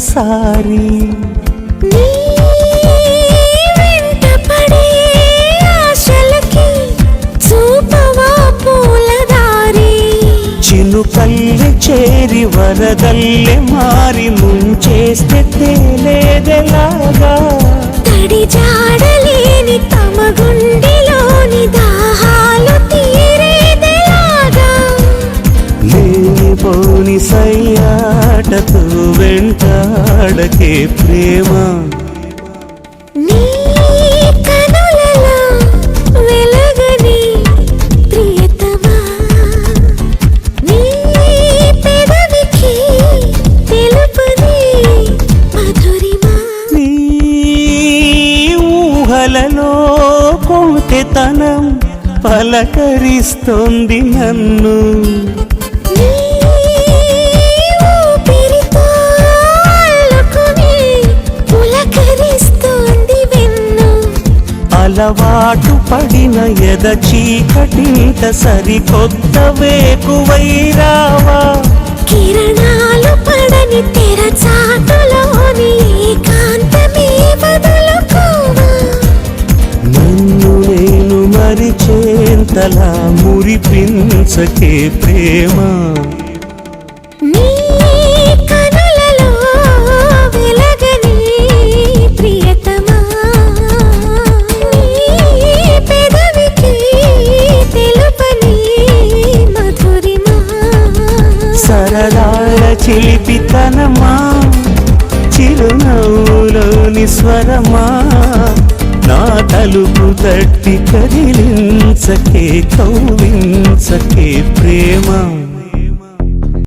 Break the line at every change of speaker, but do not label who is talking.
ఒక్కసారి
నీ వెంటపడే ఆశలకి చూపవా పూలదారి
చినుకల్లె చేరి వరదల్లె మారి ముంచేస్తే తేలేదెలాగా
తడి జాడలేని తమ గుండెలోని దాహాలు తీరేదెలాగా
లేనిపోని సయ్యాటతో వెంటాడకే ప్రేమ
నీ కనులలో వెలగని ప్రియతమా నీ పెదవికి తెలుపని మధురిమా
నీ ఊహలలో కొంటెతనం పలకరిస్తోంది నన్ను
నీ ఊపిరితో అల్లుకుని పులకరిస్తోంది వెన్ను
అలవాటు పడిన ఎద చీకటింట సరికొత్త వేకువై రావా
కిరణాలు పడని తెర చాటులోని ఏకాంతమే వదులుకోవా
నన్ను నేను మరిచేంతలా మురిపించకే ప్రేమ
నీ కనులలో వెలగని ప్రియతమా నీ పెదవికి తెలుపని మధురిమా
సరదాల చిలిపితనమా చిరునవ్వులోని స్వరమా నా తలుపు తట్టి కదిలించకే కౌలించకే ప్రేమ